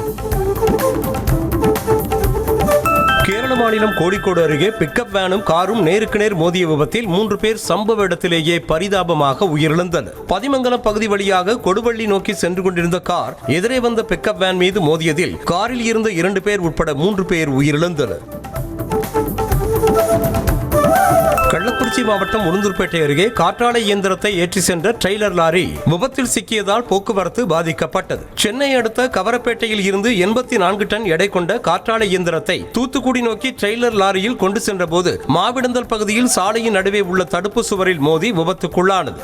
கேரள மாநிலம் கோழிக்கோடு அருகே பிக்கப் வேனும் காரும் நேருக்கு நேர் மோதிய விபத்தில் 3 பேர் சம்பவ இடத்திலேயே பரிதாபமாக உயிரிழந்தனர். பதிமங்கலம் பகுதி வழியாக கொடுவள்ளி நோக்கி சென்று கொண்டிருந்த கார் எதிரே வந்த பிக்கப் வேன் மீது மோதியதில் காரில் இருந்த 2 பேர் உட்பட 3 பேர் உயிரிழந்தனர். கள்ளக்குறிச்சி மாவட்டம் உளுந்தூர்பேட்டை அருகே காற்றாலை இயந்திரத்தை ஏற்றி சென்ற ட்ரெய்லர் லாரி விபத்தில் சிக்கியதால் போக்குவரத்து பாதிக்கப்பட்டது. சென்னை அடுத்த கவரப்பேட்டையில் இருந்து 84 டன் எடை கொண்ட காற்றாலை இயந்திரத்தை தூத்துக்குடி நோக்கி ட்ரெய்லர் லாரியில் கொண்டு சென்றபோது மாவிடந்தல் பகுதியில் சாலையின் நடுவே உள்ள தடுப்பு சுவரில் மோதி விபத்துக்குள்ளானது.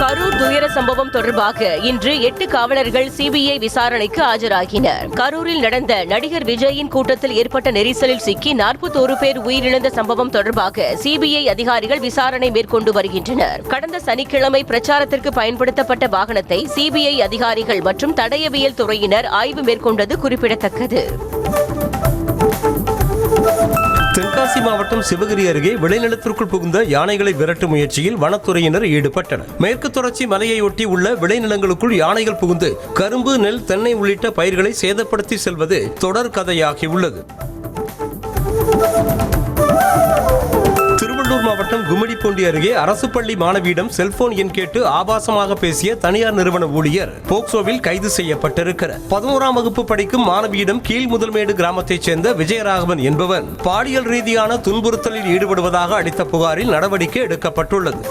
கரூர் துயர சம்பவம் தொடர்பாக இன்று 8 காவலர்கள் சிபிஐ விசாரணைக்கு ஆஜராகினர். கரூரில் நடந்த நடிகர் விஜயின் கூட்டத்தில் ஏற்பட்ட நெரிசலில் சிக்கி 41 பேர் உயிரிழந்த சம்பவம் தொடர்பாக சிபிஐ அதிகாரிகள் விசாரணை மேற்கொண்டு வருகின்றனர். கடந்த சனிக்கிழமை பிரச்சாரத்திற்கு பயன்படுத்தப்பட்ட வாகனத்தை சிபிஐ அதிகாரிகள் மற்றும் தடயவியல் துறையினர் ஆய்வு மேற்கொண்டது குறிப்பிடத்தக்கது. தென்காசி மாவட்டம் சிவகிரி அருகே விளைநிலத்திற்குள் புகுந்த யானைகளை விரட்டும் முயற்சியில் வனத்துறையினர் ஈடுபட்டனர். மேற்கு தொடர்ச்சி மலையையொட்டி உள்ள விளைநிலங்களுக்குள் யானைகள் புகுந்து கரும்பு, நெல், தென்னை உள்ளிட்ட பயிர்களை சேதப்படுத்தி செல்வது தொடர் கதையாகியுள்ளது. திருவள்ளூர் மாவட்டம் கும்மிடிப்பூண்டி அருகே அரசு பள்ளி மாணவியிடம் செல்போன் எண் கேட்டு ஆபாசமாக பேசிய தனியார் நிறுவன ஊழியர் போக்சோவில் கைது செய்யப்பட்டிருக்கிறார். 11ஆம் வகுப்பு படிக்கும் மாணவியிடம் கீழ் முதல்மேடு கிராமத்தைச் சேர்ந்த விஜயராகவன் என்பவர் பாலியல் ரீதியான துன்புறுத்தலில் ஈடுபடுவதாக அளித்த புகாரில் நடவடிக்கை எடுக்கப்பட்டுள்ளது.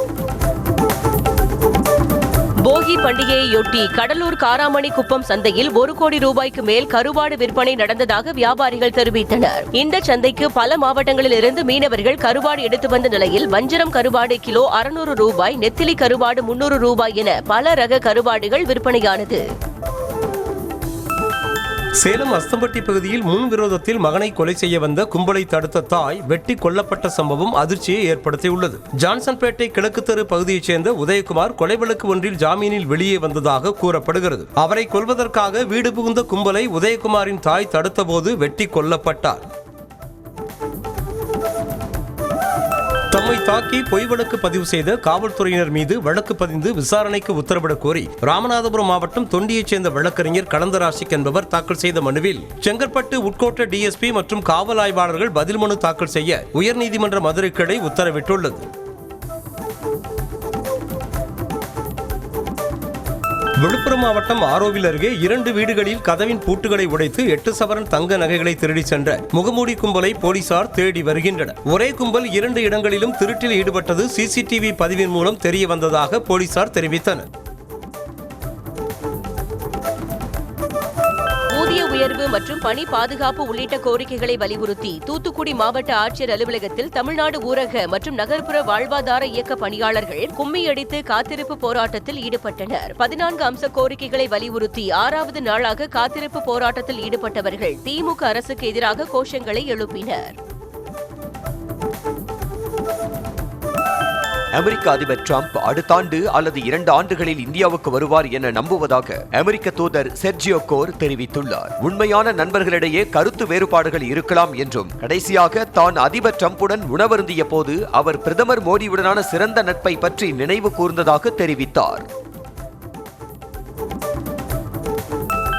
போகி பண்டிகையையொட்டி கடலூர் காராமணி குப்பம் சந்தையில் 1 கோடி ரூபாய்க்கு மேல் கருவாடு விற்பனை நடந்ததாக வியாபாரிகள் தெரிவித்தனர். இந்த சந்தைக்கு பல மாவட்டங்களில் இருந்து மீனவர்கள் கருவாடு எடுத்து வந்த நிலையில் வஞ்சரம் கருவாடு கிலோ 600 ரூபாய், நெத்திலி கருவாடு 300 ரூபாய் என பல ரக கருவாடுகள் விற்பனையானது. சேலம் அஸ்தம்பட்டி பகுதியில் முன்விரோதத்தில் மகனை கொலை செய்ய வந்த கும்பலை தடுத்த தாய் வெட்டி கொல்லப்பட்ட சம்பவம் அதிர்ச்சியை ஏற்படுத்தியுள்ளது. ஜான்சன்பேட்டை கிழக்கு தெரு பகுதியைச் சேர்ந்த உதயகுமார் கொலை வழக்கு ஒன்றில் ஜாமீனில் வெளியே வந்ததாக கூறப்படுகிறது. அவரை கொல்வதற்காக வீடு புகுந்த கும்பலை உதயகுமாரின் தாய் தடுத்தபோது வெட்டி கொல்லப்பட்டார். தம்மை தாக்கி பொய் வழக்கு பதிவு செய்த காவல்துறையினர் மீது வழக்கு பதிந்து விசாரணைக்கு உத்தரவிடக் கோரி ராமநாதபுரம் மாவட்டம் தொண்டியைச் சேர்ந்த வழக்கறிஞர் கடந்தராசிக் என்பவர் தாக்கல் செய்த மனுவில் செங்கற்பட்டு உட்கோட்ட டிஎஸ்பி மற்றும் காவல் ஆய்வாளர்கள் பதில் மனு தாக்கல் செய்ய உயர்நீதிமன்ற மதுரை கிளை உத்தரவிட்டுள்ளது. விழுப்புரம் மாவட்டம் ஆரோவில் அருகே 2 வீடுகளில் கதவின் பூட்டுகளை உடைத்து 8 சவரன் தங்க நகைகளை திருடி சென்ற முகமூடி கும்பலை போலீசார் தேடி வருகின்றனர். ஒரே கும்பல் 2 இடங்களிலும் திருட்டில் ஈடுபட்டது சிசிடிவி பதிவின் மூலம் தெரிய வந்ததாக போலீசார் தெரிவித்தனர். ஊதிய உயர்வு மற்றும் பணி பாதுகாப்பு உள்ளிட்ட கோரிக்கைகளை வலியுறுத்தி தூத்துக்குடி மாவட்ட ஆட்சியர் அலுவலகத்தில் தமிழ்நாடு ஊரக மற்றும் நகர்ப்புற வாழ்வாதார இயக்க பணியாளர்கள் கும்மியடித்து காத்திருப்பு போராட்டத்தில் ஈடுபட்டனர். 14 அம்ச கோரிக்கைகளை வலியுறுத்தி 6வது நாளாக காத்திருப்பு போராட்டத்தில் ஈடுபட்டவர்கள் திமுக அரசுக்கு எதிராக கோஷங்களை எழுப்பினர். அமெரிக்க அதிபர் டிரம்ப் அடுத்த ஆண்டு அல்லது 2 ஆண்டுகளில் இந்தியாவுக்கு வருவார் என நம்புவதாக அமெரிக்க தூதர் செர்ஜியோ கோர் தெரிவித்துள்ளார். உண்மையான நண்பர்களிடையே கருத்து வேறுபாடுகள் இருக்கலாம் என்றும் கடைசியாக தான் அதிபர் டிரம்புடன் உணவருந்திய போது அவர் பிரதமர் மோடியுடனான சிறந்த நட்பை பற்றி நினைவு கூர்ந்ததாக தெரிவித்தார்.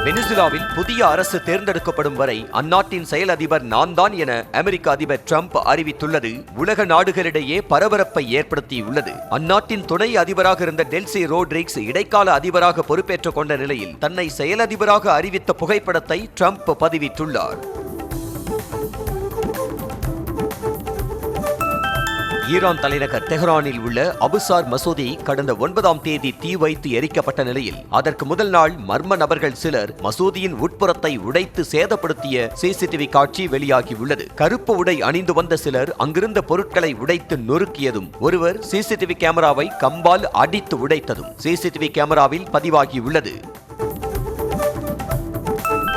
வெனிசுலாவில் புதிய அரசு தேர்ந்தெடுக்கப்படும் வரை அந்நாட்டின் செயல் அதிபர் நான் தான் என அமெரிக்க அதிபர் டிரம்ப் அறிவித்துள்ளது உலக நாடுகளிடையே பரபரப்பை ஏற்படுத்தியுள்ளது. அந்நாட்டின் துணை அதிபராக இருந்த டெல்சி ரோட்ரிக்ஸ் இடைக்கால அதிபராக பொறுப்பேற்றுக் கொண்ட நிலையில் தன்னை செயல் அதிபராக அறிவித்த புகைப்படத்தை டிரம்ப் பதிவிட்டுள்ளார். ஈரான் தலைநகர் தெஹ்ரானில் உள்ள அபுசார் மசூதி கடந்த 9ஆம் தேதி தீ வைத்து எரிக்கப்பட்ட நிலையில் அதற்கு முதல் நாள் மர்ம நபர்கள் சிலர் மசூதியின் உட்புறத்தை உடைத்து சேதப்படுத்திய சிசிடிவி காட்சி வெளியாகியுள்ளது. கருப்பு உடை அணிந்து வந்த சிலர் அங்கிருந்த பொருட்களை உடைத்து நொறுக்கியதும் ஒருவர் சிசிடிவி கேமராவை கம்பால் அடித்து உடைத்ததும் சிசிடிவி கேமராவில் பதிவாகியுள்ளது.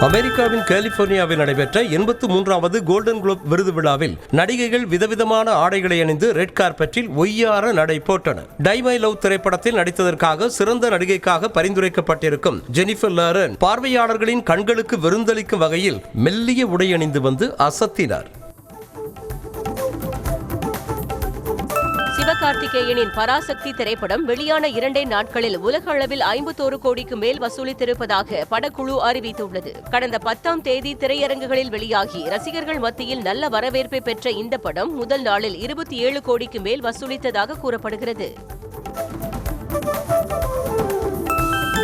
அமெரிக்காவின் கலிபோர்னியாவில் நடைபெற்ற 83வது கோல்டன் குளோப் விருது விழாவில் நடிகைகள் விதவிதமான ஆடைகளை அணிந்து ரெட் கார்பெட்டில் ஒய்யார நடை போட்டனர். டை மை லவ் திரைப்படத்தில் நடித்ததற்காக சிறந்த நடிகைக்காக பரிந்துரைக்கப்பட்டிருக்கும் ஜெனிஃபர் லாரன் பார்வையாளர்களின் கண்களுக்கு விருந்தளிக்கும் வகையில் மெல்லிய உடை அணிந்து வந்து அசத்தினார். சிவகார்த்திகேயனின் பராசக்தி திரைப்படம் வெளியான 2 நாட்களில் உலக அளவில் 51 கோடிக்கு மேல் வசூலித்திருப்பதாக படக்குழு அறிவித்துள்ளது. கடந்த 10ஆம் தேதி திரையரங்குகளில் வெளியாகி ரசிகர்கள் மத்தியில் நல்ல வரவேற்பை பெற்ற இந்த படம் முதல் நாளில் 27 கோடிக்கு மேல் வசூலித்ததாக கூறப்படுகிறது.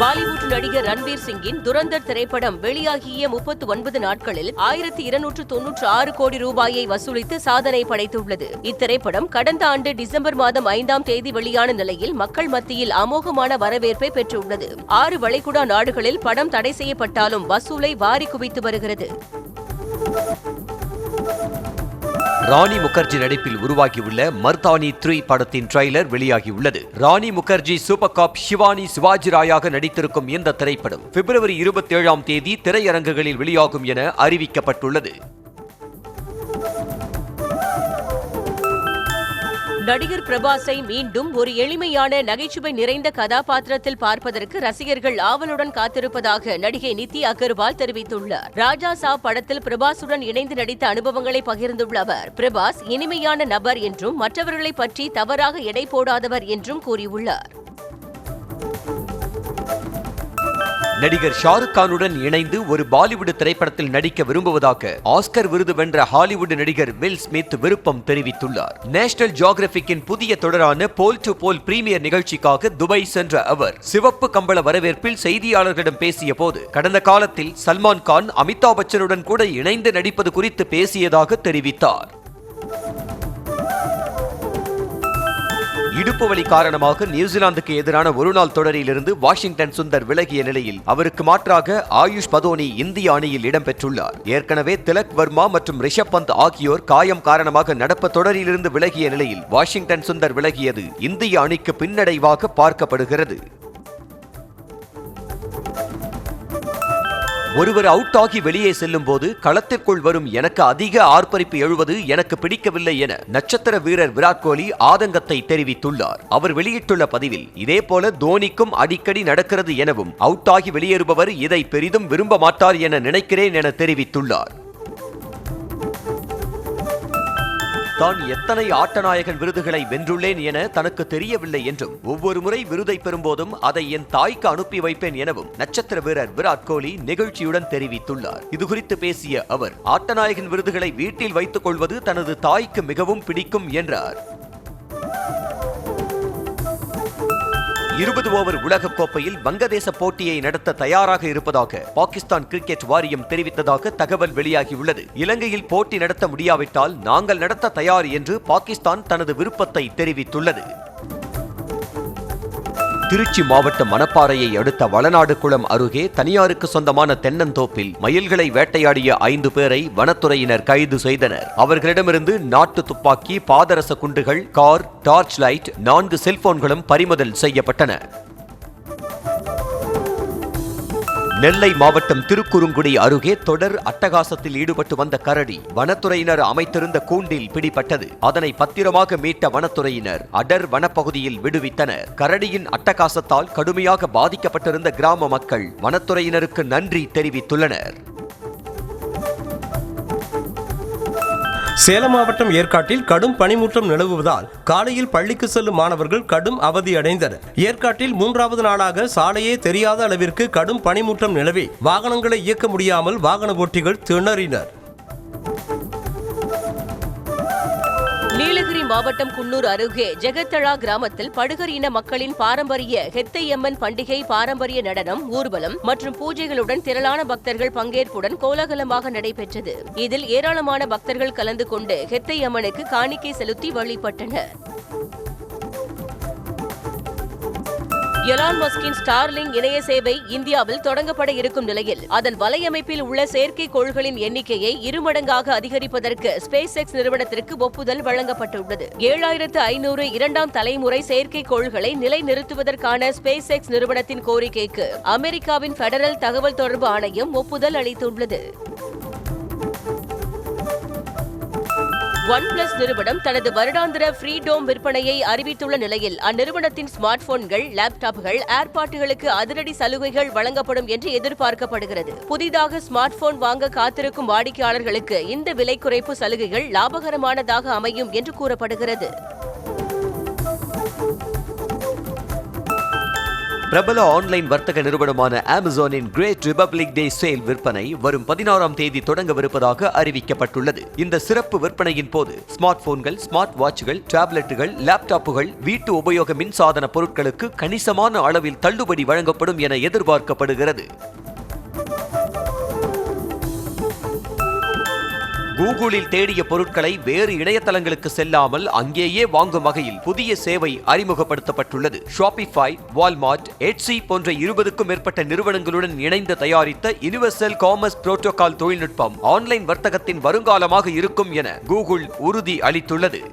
பாலிவுட் நடிகர் ரன்வீர் சிங்கின் துரந்தர் திரைப்படம் வெளியாகிய 39 நாட்களில் 1296 கோடி ரூபாயை வசூலித்து சாதனை படைத்துள்ளது. இத்திரைப்படம் கடந்த ஆண்டு டிசம்பர் மாதம் 5ஆம் தேதி வெளியான நிலையில் மக்கள் மத்தியில் அமோகமான வரவேற்பை பெற்றுள்ளது. 6 வளைகுடா நாடுகளில் படம் தடை செய்யப்பட்டாலும் வசூலை வாரி குவித்து வருகிறது. ராணி முகர்ஜி நடிப்பில் உருவாகியுள்ள மர்தானி 3 படத்தின் ட்ரெய்லர் வெளியாகியுள்ளது. ராணி முகர்ஜி சூப்பர் காப் ஷிவானி சிவாஜி ராயாக நடித்திருக்கும் இந்த திரைப்படம் பிப்ரவரி 27ஆம் தேதி திரையரங்குகளில் வெளியாகும் என அறிவிக்கப்பட்டுள்ளது. நடிகர் பிரபாஸை மீண்டும் ஒரு எளிமையான நகைச்சுவை நிறைந்த கதாபாத்திரத்தில் பார்ப்பதற்கு ரசிகர்கள் ஆவலுடன் காத்திருப்பதாக நடிகை நித்தி அகர்வால் தெரிவித்துள்ளார். ராஜா சாப் படத்தில் பிரபாஸுடன் இணைந்து நடித்த அனுபவங்களை பகிர்ந்துள்ள அவர், பிரபாஸ் இனிமையான நபர் என்றும் மற்றவர்களை பற்றி தவறாக எடை போடாதவர் என்றும் கூறியுள்ளார். நடிகர் ஷாருக் கானுடன் இணைந்து ஒரு பாலிவுட் திரைப்படத்தில் நடிக்க விரும்புவதாக ஆஸ்கர் விருது வென்ற ஹாலிவுட் நடிகர் வில் ஸ்மித் விருப்பம் தெரிவித்துள்ளார். நேஷனல் ஜியோகிராபிக்கின் புதிய தொடரான போல் டு போல் பிரீமியர் நிகழ்ச்சிக்காக துபாய் சென்ற அவர் சிவப்பு கம்பள வரவேற்பில் செய்தியாளர்களிடம் பேசிய போது கடந்த காலத்தில் சல்மான் கான் அமிதாப் பச்சனுடன் கூட இணைந்து நடிப்பது குறித்து பேசியதாக தெரிவித்தார். இடுப்பு வலி காரணமாக நியூசிலாந்துக்கு எதிரான ஒருநாள் தொடரிலிருந்து வாஷிங்டன் சுந்தர் விலகிய நிலையில் அவருக்கு மாற்றாக ஆயுஷ் பதோனி இந்திய அணியில் இடம்பெற்றுள்ளார். ஏற்கனவே திலக் வர்மா மற்றும் ரிஷப் பந்த் ஆகியோர் காயம் காரணமாக நடப்பு தொடரிலிருந்து விலகிய நிலையில் வாஷிங்டன் சுந்தர் விலகியது இந்திய அணிக்கு பின்னடைவாக பார்க்கப்படுகிறது. ஒருவர் அவுட் ஆகி வெளியே செல்லும் போது களத்திற்குள் வரும் எனக்கு அதிக ஆர்ப்பரிப்பு எழுவது எனக்கு பிடிக்கவில்லை என நட்சத்திர வீரர் விராட் கோலி ஆதங்கத்தை தெரிவித்துள்ளார். அவர் வெளியிட்டுள்ள பதிவில் இதேபோல தோனிக்கும் அடிக்கடி நடக்கிறது எனவும் அவுட் ஆகி வெளியேறுபவர் இதை பெரிதும் விரும்ப மாட்டார் என நினைக்கிறேன் என தெரிவித்துள்ளார். தான் எத்தனை ஆட்டநாயகன் விருதுகளை வென்றுள்ளேன் என தனக்கு தெரியவில்லை என்றும் ஒவ்வொரு முறை விருதை பெறும்போதும் அதை என் தாய்க்கு அனுப்பி வைப்பேன் எனவும் நட்சத்திர வீரர் விராட் கோலி நிகழ்ச்சியுடன் தெரிவித்துள்ளார். இதுகுறித்து பேசிய அவர் ஆட்டநாயகன் விருதுகளை வீட்டில் வைத்துக் கொள்வது தனது தாய்க்கு மிகவும் பிடிக்கும் என்றார். 20 ஓவர் உலக கோப்பையில் வங்கதேச போட்டியை நடத்த தயாராக இருப்பதாக பாகிஸ்தான் கிரிக்கெட் வாரியம் தெரிவித்ததாக தகவல் வெளியாகியுள்ளது. இலங்கையில் போட்டி நடத்த முடியாவிட்டால் நாங்கள் நடத்த தயார் என்று பாகிஸ்தான் தனது விருப்பத்தை தெரிவித்துள்ளது. திருச்சி மாவட்டம் மணப்பாறையை அடுத்த வளநாடு குளம் அருகே தனியாருக்கு சொந்தமான தென்னந்தோப்பில் மயில்களை வேட்டையாடிய 5 பேரை வனத்துறையினர் கைது செய்தனர். அவர்களிடமிருந்து நாட்டு துப்பாக்கி, பாதரச குண்டுகள், கார், டார்ச் லைட், 4 செல்போன்களும் பறிமுதல் செய்யப்பட்டன. நெல்லை மாவட்டம் திருக்குறுங்குடி அருகே தொடர் அட்டகாசத்தில் ஈடுபட்டு வந்த கரடி வனத்துறையினர் அமைத்திருந்த கூண்டில் பிடிபட்டது. அதனை பத்திரமாக மீட்ட வனத்துறையினர் அடர் வனப்பகுதியில் விடுவித்தனர். கரடியின் அட்டகாசத்தால் கடுமையாக பாதிக்கப்பட்டிருந்த கிராம மக்கள் வனத்துறையினருக்கு நன்றி தெரிவித்துள்ளனர். சேலம் மாவட்டம் ஏற்காட்டில் கடும் பனிமூட்டம் நிலவுவதால் காலையில் பள்ளிக்கு செல்லும் மாணவர்கள் கடும் அவதி அடைந்தனர். ஏற்காட்டில் 3வது நாளாக சாலையே தெரியாத அளவிற்கு கடும் பனிமூட்டம் நிலவி வாகனங்களை இயக்க முடியாமல் வாகன ஓட்டிகள் திணறினர். நீலகிரி மாவட்டம் குன்னூர் அருகே ஜெகத்தளா கிராமத்தில் படுகர் இன மக்களின் பாரம்பரிய ஹெத்தையம்மன் பண்டிகை பாரம்பரிய நடனம், ஊர்வலம் மற்றும் பூஜைகளுடன் திரளான பக்தர்கள் பங்கேற்புடன் கோலாகலமாக நடைபெற்றது. இதில் ஏராளமான பக்தர்கள் கலந்து கொண்டு ஹெத்தையம்மனுக்கு காணிக்கை செலுத்தி வழிபட்டனர். எலான் மஸ்கின் ஸ்டார்லிங் இணைய சேவை இந்தியாவில் தொடங்கப்பட இருக்கும் நிலையில் அதன் வலையமைப்பில் உள்ள செயற்கைக்கோள்களின் எண்ணிக்கையை 2 மடங்காக அதிகரிப்பதற்கு ஸ்பேஸ் எக்ஸ் நிறுவனத்திற்கு ஒப்புதல் வழங்கப்பட்டுள்ளது. 7500 2ஆம் தலைமுறை செயற்கைக்கோள்களை நிலைநிறுத்துவதற்கான ஸ்பேஸ் எக்ஸ் நிறுவனத்தின் கோரிக்கைக்கு அமெரிக்காவின் பெடரல் தகவல் தொடர்பு ஆணையம் ஒப்புதல் அளித்துள்ளது. OnePlus நிறுவனம் தனது வருடாந்திர ஃப்ரீடோம் விற்பனையை அறிவித்துள்ள நிலையில் அந்நிறுவனத்தின் ஸ்மார்ட் போன்கள், லேப்டாப்கள், ஏர்பாட்டுகளுக்கு அதிரடி சலுகைகள் வழங்கப்படும் என்று எதிர்பார்க்கப்படுகிறது. புதிதாக ஸ்மார்ட் போன் வாங்க காத்திருக்கும் வாடிக்கையாளர்களுக்கு இந்த விலை குறைப்பு சலுகைகள் லாபகரமானதாக அமையும் என்று கூறப்படுகிறது. பிரபல ஆன்லைன் வர்த்தக நிறுவனமான அமேசானின் கிரேட் ரிபப்ளிக் டே சேல் விற்பனை வரும் 16ஆம் தேதி தொடங்கவிருப்பதாக அறிவிக்கப்பட்டுள்ளது. இந்த சிறப்பு விற்பனையின் போது ஸ்மார்ட் போன்கள், ஸ்மார்ட் வாட்சுகள், டேப்லெட்டுகள், லேப்டாப்புகள், வீட்டு உபயோக மின்சாதன பொருட்களுக்கு கணிசமான அளவில் தள்ளுபடி வழங்கப்படும் என எதிர்பார்க்கப்படுகிறது. கூகுளில் தேடிய பொருட்களை வேறு இணையதளங்களுக்கு செல்லாமல் அங்கேயே வாங்கும் வகையில் புதிய சேவை அறிமுகப்படுத்தப்பட்டுள்ளது. ஷாபிஃபை, வால்மார்ட், எட்சி போன்ற 20க்கும் மேற்பட்ட நிறுவனங்களுடன் இணைந்து தயாரித்த யுனிவர்சல் காமர்ஸ் புரோட்டோகால் தொழில்நுட்பம் ஆன்லைன் வர்த்தகத்தின் வருங்காலமாக இருக்கும் என கூகுள் உறுதி அளித்துள்ளது.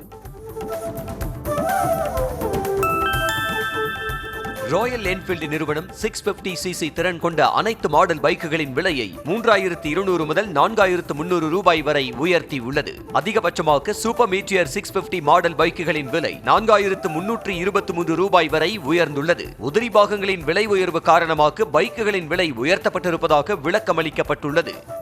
ராயல் என்ஃபீல்டு நிறுவனம் 650cc திறன் கொண்ட அனைத்து மாடல் பைக்குகளின் விலையை 3200 முதல் 4300 ரூபாய் வரை உயர்த்தி உள்ளது. அதிகபட்சமாக சூப்பர் மீட்டியர் 650 மாடல் பைக்குகளின் விலை 4323 ரூபாய் வரை உயர்ந்துள்ளது. உதிரி பாகங்களின் விலை உயர்வு காரணமாக பைக்குகளின் விலை உயர்த்தப்பட்டிருப்பதாக விளக்கமளிக்கப்பட்டுள்ளது.